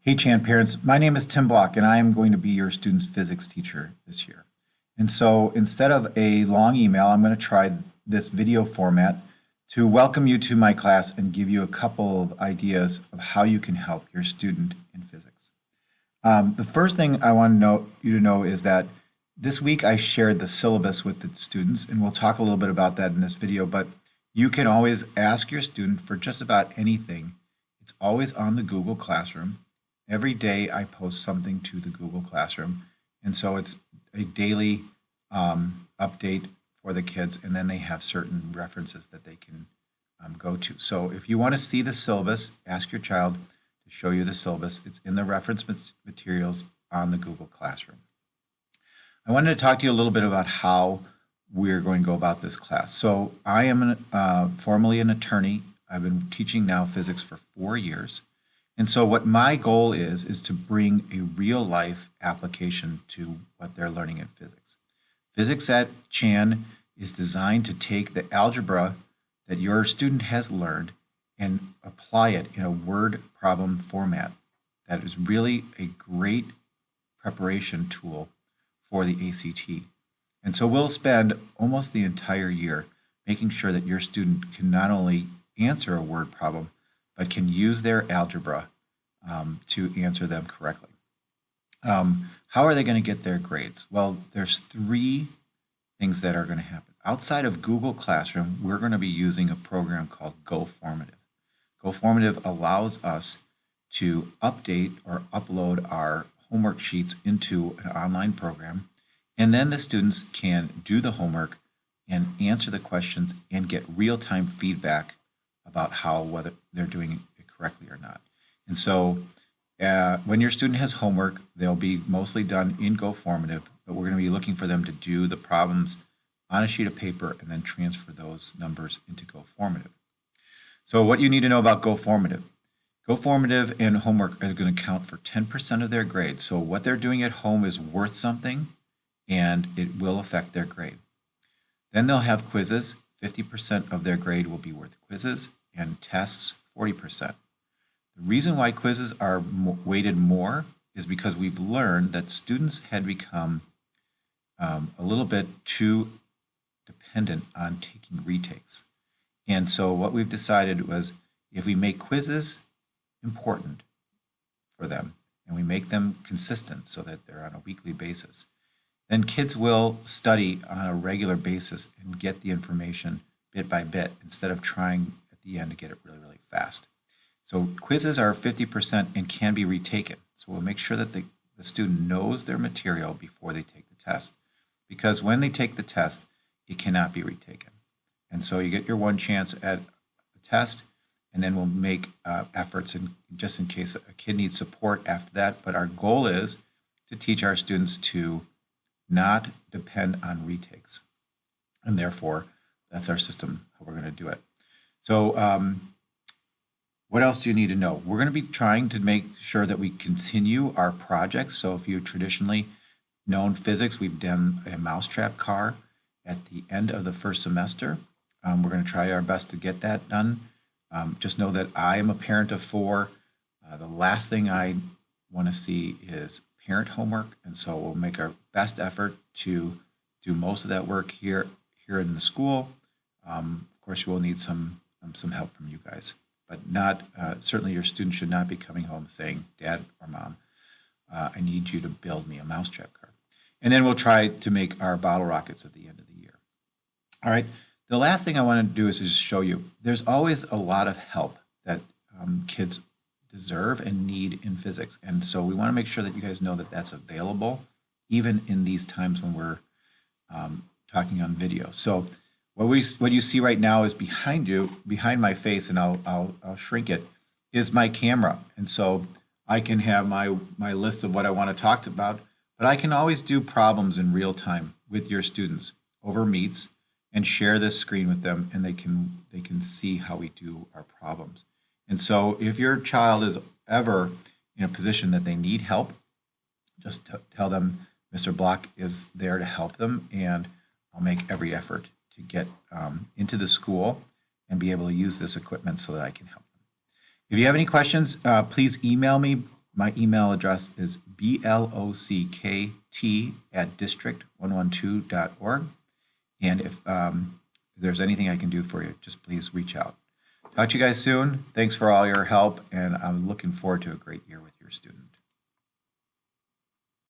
Hey, Chan parents. My name is Tim Block, and I am going to be your student's physics teacher this year. And so instead of a long email, I'm going to try this video format to welcome you to my class and give you a couple of ideas of how you can help your student in physics. The first thing I want you to know is that this week I shared the syllabus with the students, and we'll talk a little bit about that in this video, but you can always ask your student for just about anything. It's always on the Google Classroom. Every day I post something to the Google Classroom, and so it's a daily update for the kids, and then they have certain references that they can go to. So if you want to see the syllabus, ask your child to show you the syllabus. It's in the reference materials on the Google Classroom. I wanted to talk to you a little bit about how we're going to go about this class. So I am formally an attorney. I've been teaching now physics for 4 years. And so what my goal is to bring a real life application to what they're learning in physics. Physics at Chan is designed to take the algebra that your student has learned and apply it in a word problem format. That is really a great preparation tool for the ACT. And so we'll spend almost the entire year making sure that your student can not only answer a word problem, but can use their algebra to answer them correctly. How are they going to get their grades? Well, there's 3 things that are going to happen. Outside of Google Classroom, we're going to be using a program called GoFormative. GoFormative allows us to update or upload our homework sheets into an online program, and then the students can do the homework and answer the questions and get real-time feedback about whether they're doing it correctly or not. And so when your student has homework, they'll be mostly done in GoFormative, but we're going to be looking for them to do the problems on a sheet of paper and then transfer those numbers into GoFormative. So what you need to know about GoFormative. GoFormative and homework are going to count for 10% of their grade. So what they're doing at home is worth something, and it will affect their grade. Then they'll have quizzes. 50% of their grade will be worth quizzes, and tests 40%. The reason why quizzes are weighted more is because we've learned that students had become a little bit too dependent on taking retakes. And so what we've decided was if we make quizzes important for them and we make them consistent so that they're on a weekly basis, then kids will study on a regular basis and get the information bit by bit instead of trying at the end to get it really, really fast. So quizzes are 50% and can be retaken. So we'll make sure that the student knows their material before they take the test, because when they take the test, it cannot be retaken. And so you get your one chance at the test, and then we'll make efforts just in case a kid needs support after that. But our goal is to teach our students to not depend on retakes. And therefore, that's our system, how we're going to do it. So what else do you need to know? We're going to be trying to make sure that we continue our projects. So if you've traditionally known physics, we've done a mousetrap car at the end of the first semester. We're going to try our best to get that done. Just know that I am a parent of 4. The last thing I want to see is parent homework, and so we'll make our best effort to do most of that work here in the school. Of course, you will need some help from you guys, but not certainly your students should not be coming home saying, "Dad or Mom, I need you to build me a mousetrap car." And then we'll try to make our bottle rockets at the end of the year. All right. The last thing I want to do is just show you there's always a lot of help that kids deserve and need in physics. And so we want to make sure that you guys know that that's available even in these times when we're talking on video. So what you see right now is behind my face, and I'll shrink it, is my camera. And so I can have my list of what I want to talk about, but I can always do problems in real time with your students over Meets and share this screen with them, and they can see how we do our problems. And so if your child is ever in a position that they need help, just tell them Mr. Block is there to help them, and I'll make every effort to get into the school and be able to use this equipment so that I can help them. If you have any questions, please email me. My email address is blockt@district112.org. And if there's anything I can do for you, just please reach out. Talk to you guys soon. Thanks for all your help, and I'm looking forward to a great year with your student.